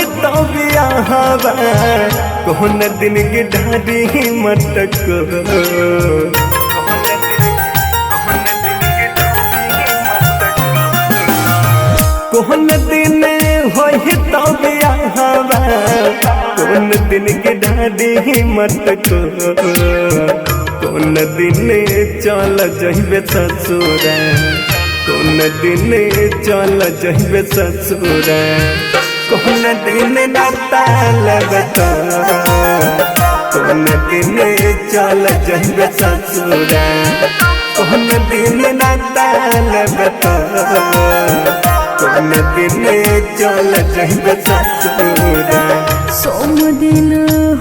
होई तो बियाहवा कौन दिन के ढाडी मटको कौन दिन होई तो बियाहवा कौन दिन के ढाडी मटको कौन दिन चल जइबे ससुरा कौन दिन चल जइबे ससुरा कौन दिन नाता लगता कौन दिन चल जइबे ससुरा कौन दिन नाता लगता कौन दिन चल जइबे ससुरा सोम दिन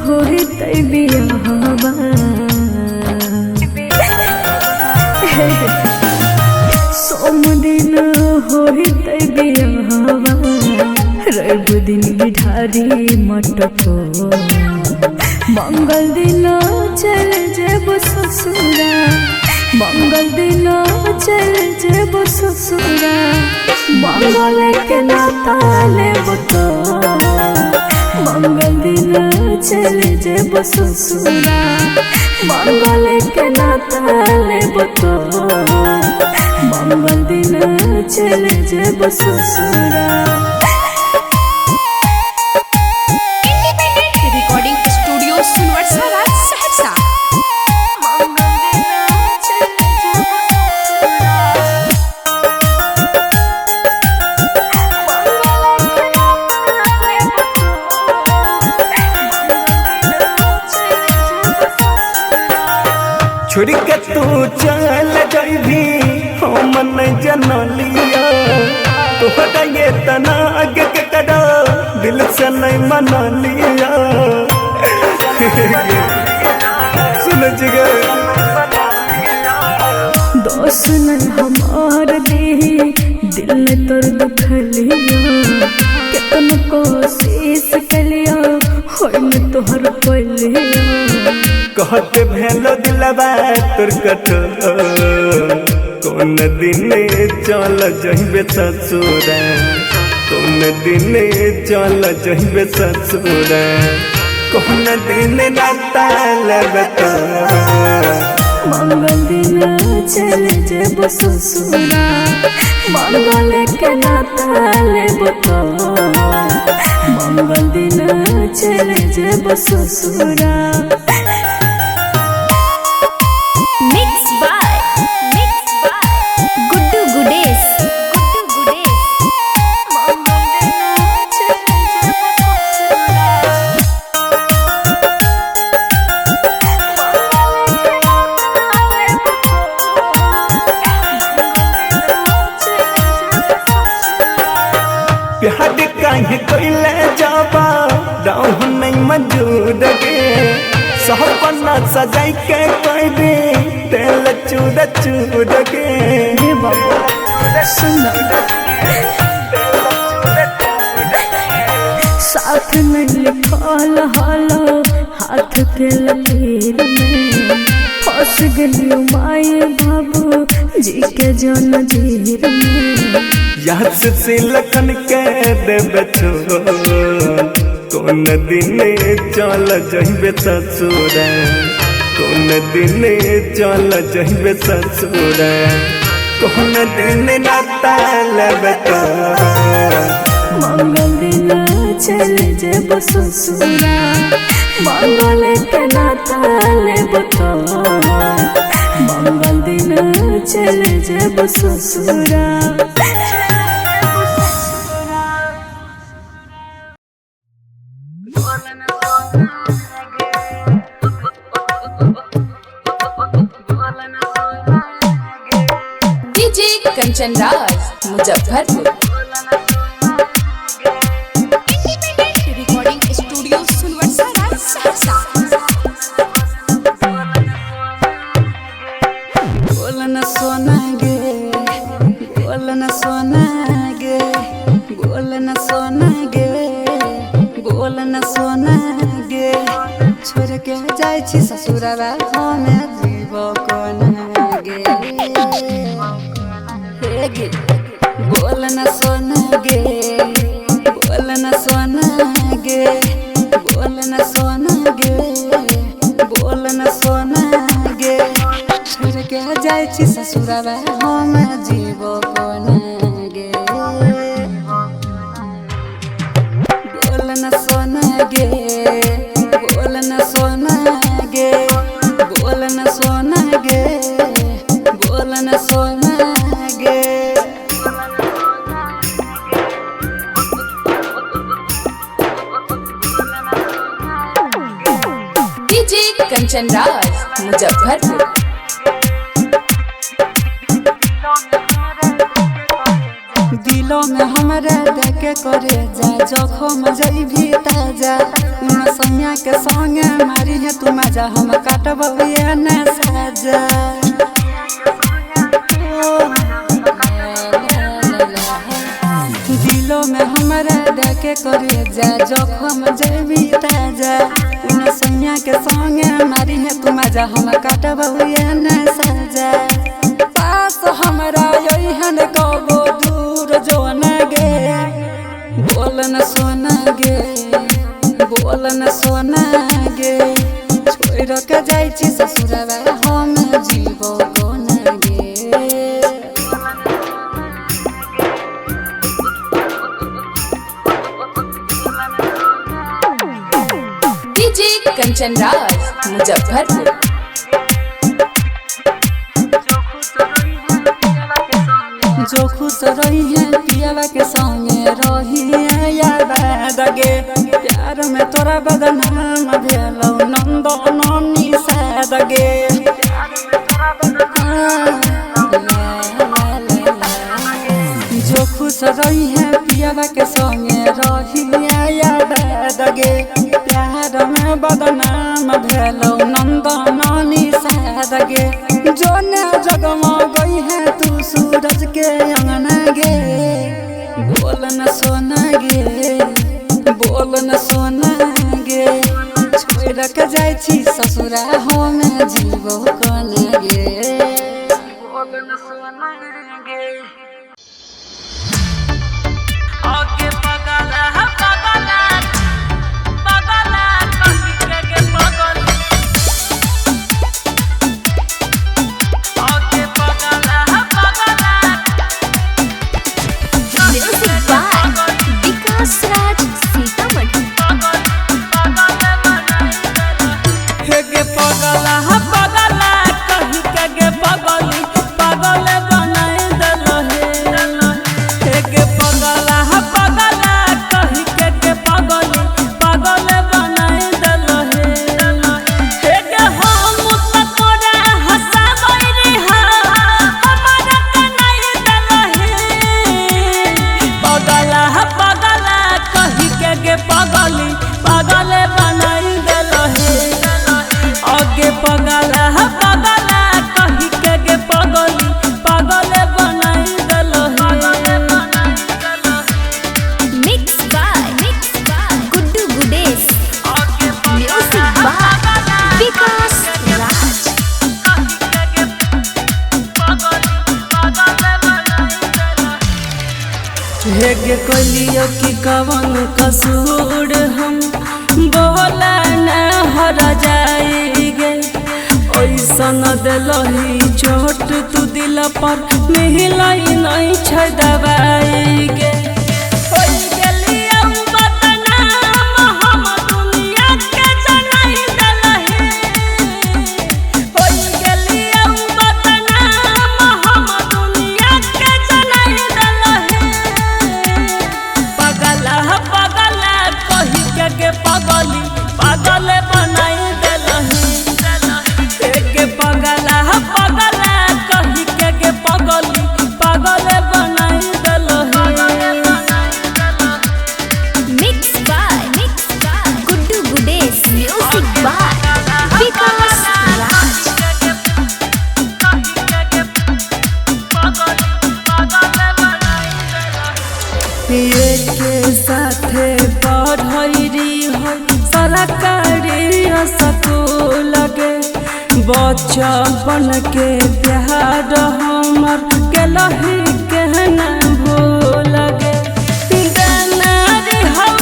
होई तै बियाहवा सोम दिन होई तै बियाहवा रवि दिन बिठारी मटको मंगल दिन चल जेब ससुरा मंगल दिन चल जेब ससुरा मंगल के नाता लेब तो मंगल दिन चल जेब ससुरा मंगल के नाता लेब तो मंगल दिन चल जेब ससुरा। Recording studio Sonbarsa Saharsa. छोड़ के तू चल जाइबी हम नहीं जनलिया तोहरा ये तना आगे के करा दिल से नहीं मना लिया सुन जिगे दोस्त नहीं हमार दी दिल ने तोर दुखलिया कितन कोशिश कलिया होय में तोहर पलिया कहते भेलो दिलवा तोर कठोर कौन दिन चल जइबे ससुरा कौन दिन चल जइबे ससुरा कौन दिन नाता लगता मंगल दिन चल जेब ससुरा मंगल के नाता लेब तो मंगल दिन चल जेब ससुरा। प्यार काहे कोइले जाबा दाऊ नहीं मजूद के सपना सजाई के कोई दे तेल चूद चूद के हे बाबा सुन साथ में लिखल हालो हाथ के लकीर में फंस गलियो माए बाबू जी के जन जीर में याद से लखन के देबे कौन दिन चल जइबे ससुरा कौन दिन चल जइबे ससुरा कौन दिन नाता लगता मंगल दिन चल जेब ससुरा मंगल के नाता लेब तो मंगल दिन चल जेब ससुरा। DJ Kanchan Raj Muzaffarpur. Recording studio Sonbarsa Saharsa. बोलन सोना गे बोलन सोना गे बोलन सोना गे बोलन सोना गे छोड़ के जाय छी ससुरवा हमे जीव कोना गे हे गे बोलन सोना गे बोलन न सोना गे बोल न सोना गे बोल न सोना गे छोड़ के जाय छी ससुरवा हम जीवो कोना गे बोल न सोना गे बोल न सोना गे बोल न सोना गे बोल न सोना गे डीजे कंचन राज मुजफ्फरपुर। दिलों में हमारे देखे करे जा जखम जइभी ताजा उन सैया के संगे मारी है तू मजा हम काटबे न साजा दिलों में हमारे देखे करे जा जखम जइभी ताजा उन सैया के संगे मारी है तू मजा हम काटबे न साजा पास हमरा यही हन कबो दूर जोना गे बोल न सोना गे बोल न सोना गे छोड़ के जाय छी ससुरवा हम जीवो कोना गे डीजे कंचन राज मुजफ्फरपुर। जो खुश रही है पियावा के संगे रही है याद गे प्यार में तोरा बदनाम भेलौ नंद ननी साद गे जो खुश रही है पियावा के संगे रही है याद गे प्यार में बदनाम भेलौ नंद ननी साद गे जोने जगमा गई है तू सूरज के अंगना गे बोल न सोना गे बोल न सोना गे छोड़ के जाय छी ससुरा हम जीवो कोना गे बोल न सोना गे आगे पगला पगला पगला कहीं के पगल आगे पगला पगला म्यूजिक बाय विकास राज सीतामढ़ी। हेगे पगला पगला कहीं के पगली पागल बनाए दल हेगे पगला पगला कहीं के पगली पागल बनाए दल हेगे हम तोरा हंसाबै रे हमारा कनाई दल पगला पगला कहीं के पगली पागल बनाई दल आगे पगला पगला कहीं के पगली पागल बनाई दल mix by Guddu Gudesh. Music by Vikas Raj. हेगे कलियो की कवन कसूर हम बोला न हर जाएगे ऐसन दिलही चोट तू दिल पर मिलई नहीं छै दबाई गे पागल बनाई देलही के पगला पगला कहीं के पगली पागल बनाई देलही mix by Guddu Gudesh. Music by Vikas Raj. ये के साथे पढ़ैरी हो सरकारी स्कूल के बचपन के प्यार हमर केलही कहना भूल गे देनारी हम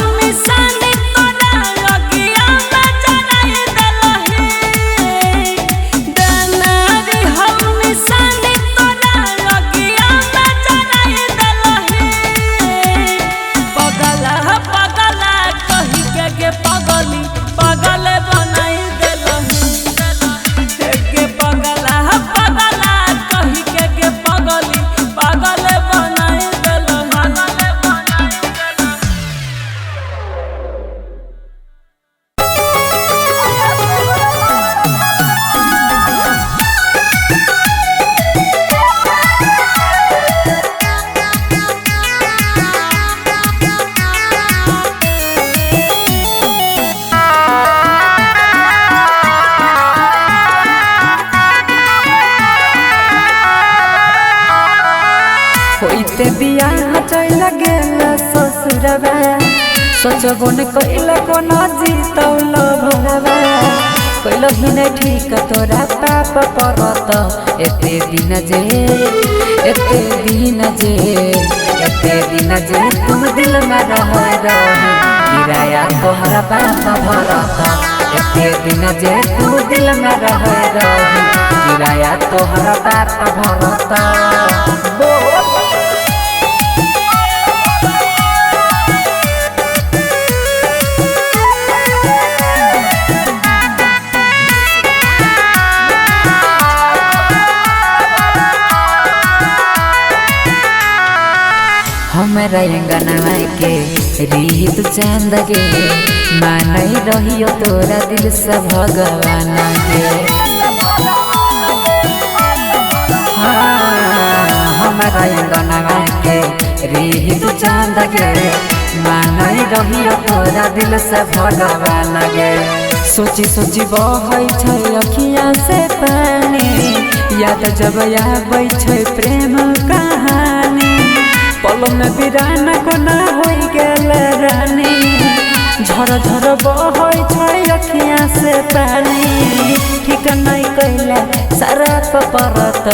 होइते बियाह चल गेल ससुरबा सोचबो न कइला कोना जीतौल भरबा कइल ही नहीं ठीक तोरा पाप परत एते दिन जे तुम दिल में रह किराया तोहरा पाप भरत एते दिन जे तू दिल में रह किराया तोहरा पाप भरत हमरा अंगनवा के रीत चांद गे मानई रहियो तोरा दिल से भगवान गे हमरा अंगनवा के रीत चांद गे मानई रहियो तोरा दिल से भगवान गे सोची सोची बहै छै अखियाँ से पानी याद जब आबै छै प्रेम कहानी पल में वीरान कोना हो गेल रानी झर झर बहै छै अखियाँ से पानी ठीक नहीं कैला सारा परत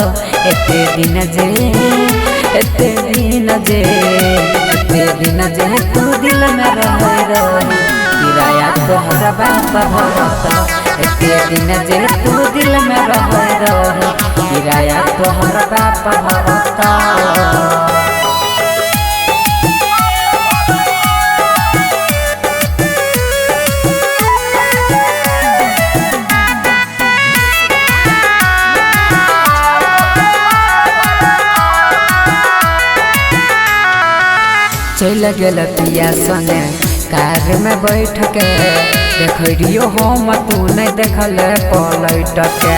एते दिन जे तू दिल में रह किराया तोहरा बाप भरत एते दिन जे तू दिल में रह किराया तोहरा बाप भरत चल गेल पिया संगे कार में बैठ के देखियो हम तू नहीं देखल पलट के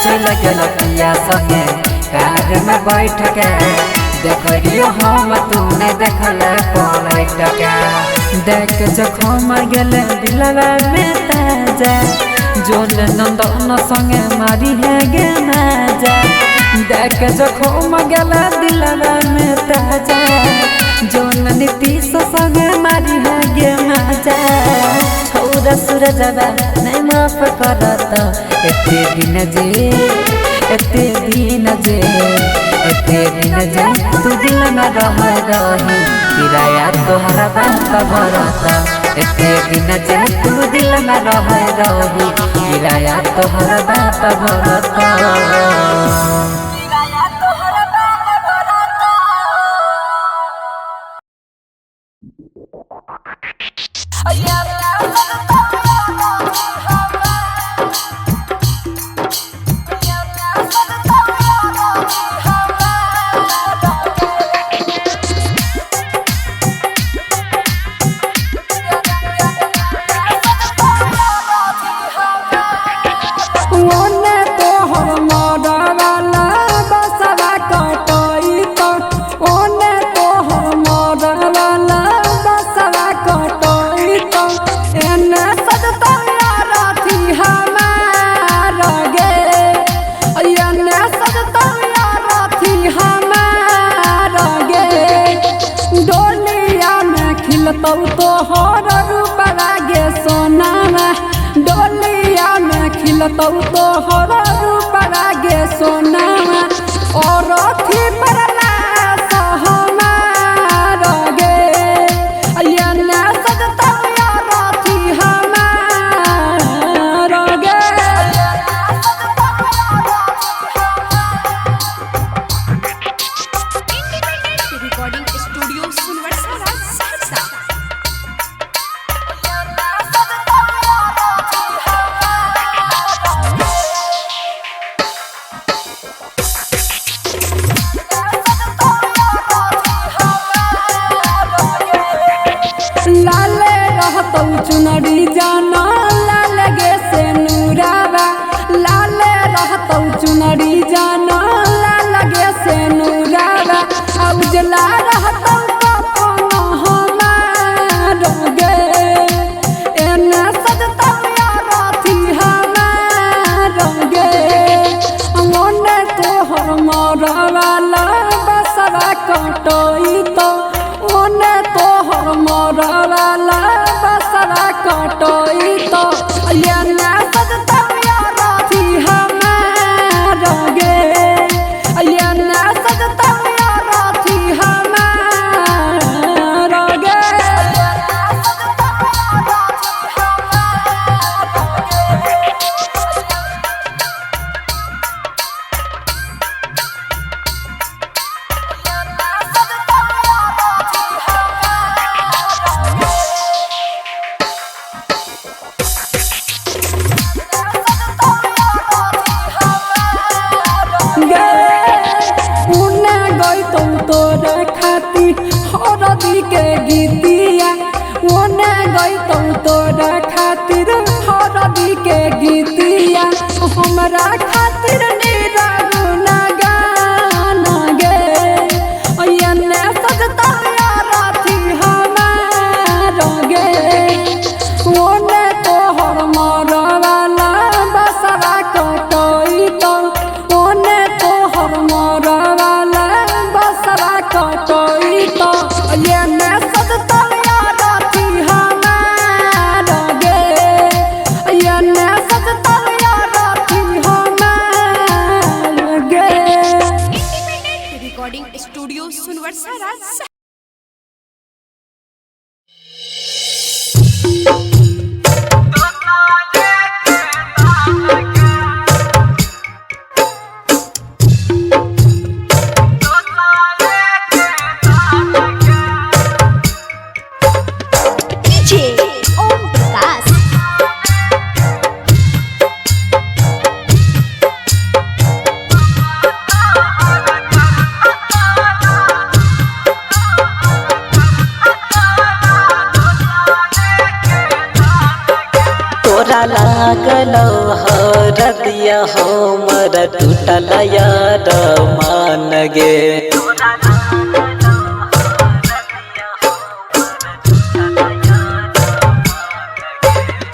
चल गेल पिया संगे कार में बैठ के देखियो हम तू नहीं देखल पलट के देख जखम गेल दिलवा में ताजा जोन नंदन संगे मारी है गे माजा देख जखम गेला दिलवा में ताजा जोन नीतीश संगे मारी है गे माजा छौरा सूरजबा नहीं माफ करत एते दिन जे तू दिल में रह किराया तोहरा बाप भरत एते दिन जे तू दिल में रह किराया तोहरा बाप भरत खिलतौ तोहर रूप लागे सोनावा और अथी परला सहमार गे अयना सजतौ यार अथी हमार गे रिकॉर्डिंग स्टूडियो सुनवरसा सहरसा। लाले रहतौ चुनरी जाना लाल गे से नूरावा लाले रहतौ चुनरी जाना लाल गे से नूरावा उजला रहतौ कपन हमार गे एने सजतौ यार अथी हमार गे गीतिया ओने गईतौ तोरा खातिर हरदी के गीतिया हमरा खातिर निरागु ना गाना गे एने सजता राथी हमार गे ओने तोहर मरवाला बसरा कटैतौ ओने तोहर मरवाला बसरा कटैतौ एने सजता राथी हमार गे एने सजता राथी हमार गे। इंडिपेंडेंट रिकॉर्डिंग स्टूडियो सुनवर्सा राज। डीजे ओम प्रकाश तोरा लागलो हरदिया हमर टूटल यार मान गे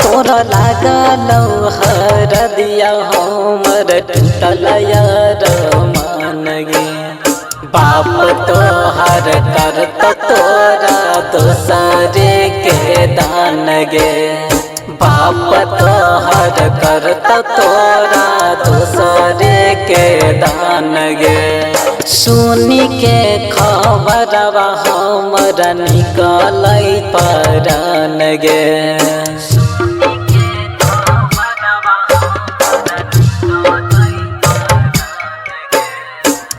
तोरा लागलो हरदिया हमर टूटल यार मान गे बाप तोहर करत तोरा दोसरे के दान गे बाप तोहर करत तोरा दोसरे के दान गे सुनी के खबरवा हमरा निकलै परान गे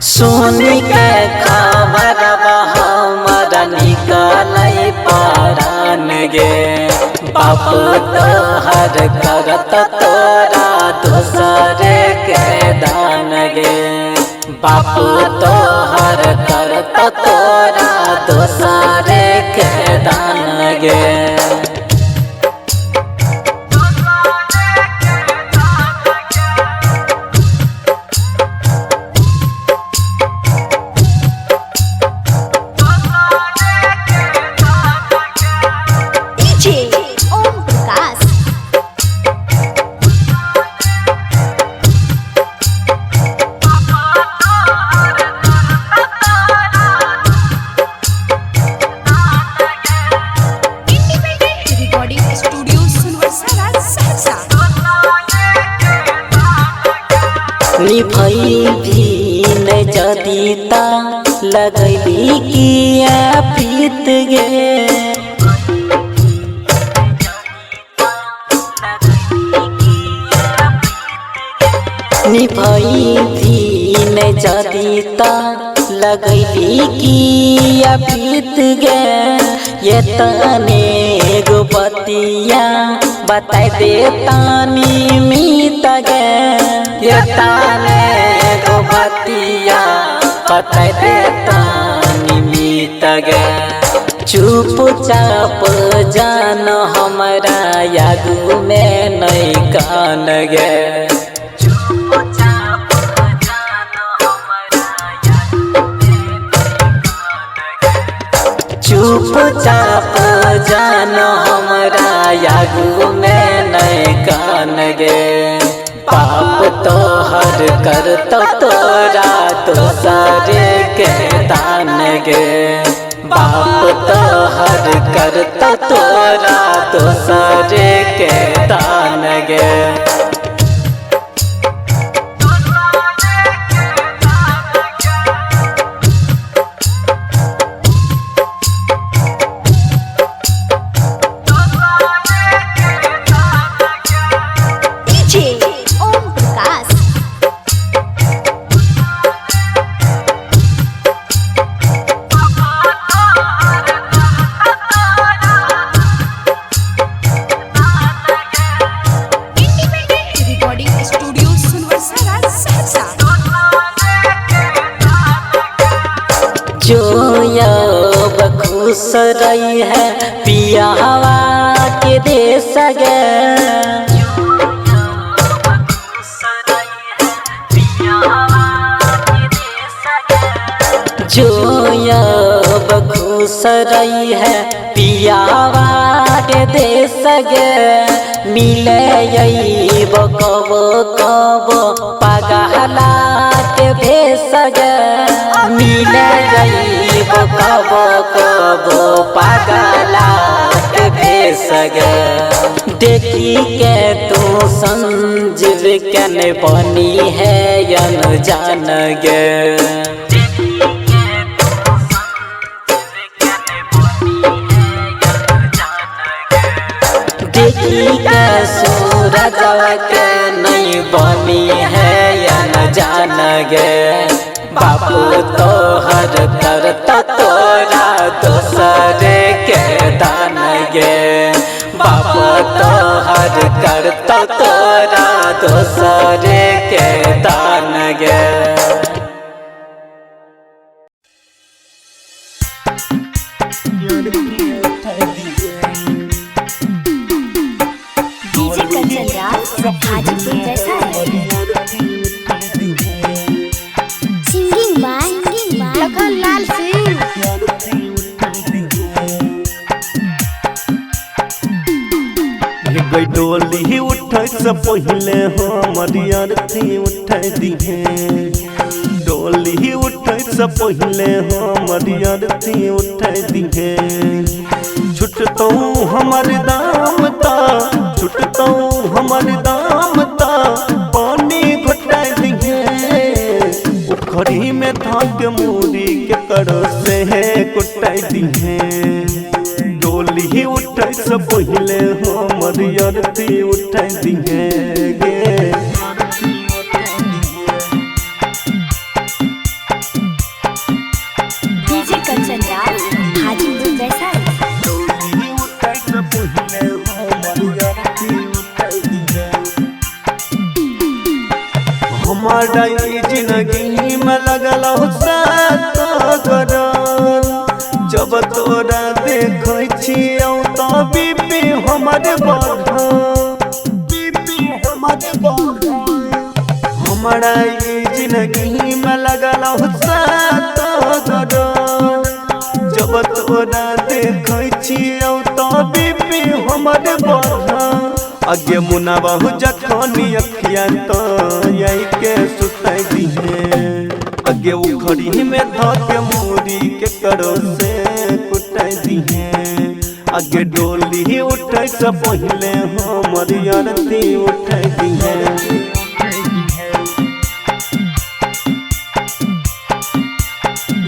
सुनी के खबरवा हमरा निकलै परान गे बाप तोहर करत तोरा दोसरे के दान गे बाप तोहर करत तोरा दोसरे के दान गे DJ Om Prakash independent recording studio सुनवर्सा राज सहरसा। निभई भी न जदीता लगैली किया प्रीत गे निभई भी न जदीता लगैली किया प्रीत गे ये तने गो बतिया बताई दे तानी मीत गे ये तने गो बतिया बताई दे तानी मीत गे चुपचाप जान हमरा यागू में नहीं कान गे चुपचाप जान हमरा यागू में नहीं कान गे पाप तोहर करत तोरा दोसरे के दान गे बाप तोहर करत तोरा दोसरे के दान गे डीजे ओम प्रकाश रही है पियावा के देश गे। जो अब खुश रही है पियावा के देश गे। मिले कब कब पगला के भेष गे। मिले कब कब पगला के भेष गे। देखी के तू संजीव कन बनी है अनजान गे। देखी के सूरज के नहीं बनी है अनजान गे। बापू तो हर करता तोरा दूसरे के दान गे। बापू तो हर करता तोरा दूसरे के दान गे। DJ Kanchan Raj Hajipur Vaishali. Singing by Lakhan Lal Singh. गई डोली उठे से पहले हमर अर्थी उठे दिहे। डोली उठे से पहले हमर अर्थी उठे दिहे। छुटतो हमर दाम ता छुटतो हमर दाम ता पानी घुटा दिहे। उखड़ी में धाक मूड़ी के करो से कुटाई दिहे। डोली उठे से पहले हमर अर्थी उठे दिहे गे। डीजे कंचन राज हाजीपुर वैशाली। हमारा जिंदगी में लगल जब तोरा देखै छियौ तो बीपी हमर बढ़। हमारा जिंदगी में लगल जब तोरा देखै छियौ तो बीपी हमर बढ़। आगे मुना बहु जखनी अखिया तो यही के सुतै दिहे। आगे उखड़ी में धक मूड़ी के करो से कुटै दिहे। आगे डोली उठे से पहले हमर अर्थी उठै दिहे।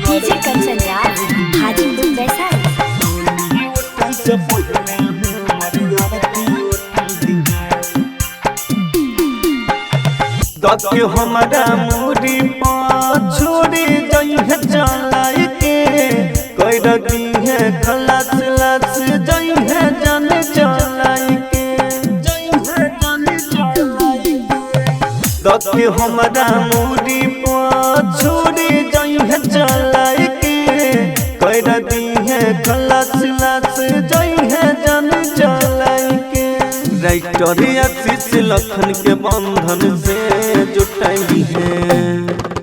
डीजे कंचन राज हाजीपुर वैशाली। दके हमारा मूड़ी छोड़ी जइहे चलाई के। कर दिहे खलास लास जइहे जान चलाई के। दके हमारा मूड़ी छोड़ी जइहे चलाई के। कर दिहे खलास लास जइहे जान चलाई के। राइटर आशीष लखन के बंधन से जुटाई है।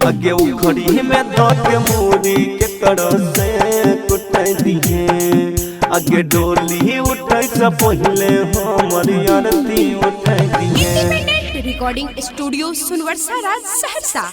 आगे उखड़ी में धक मूड़ी के करो से कुटाई दिहे। आगे डोली उठे से पहले हमर अर्थी उठाई दिहे। इंडिपेंडेंट रिकॉर्डिंग स्टूडियो सुनवर्सा राज सहरसा।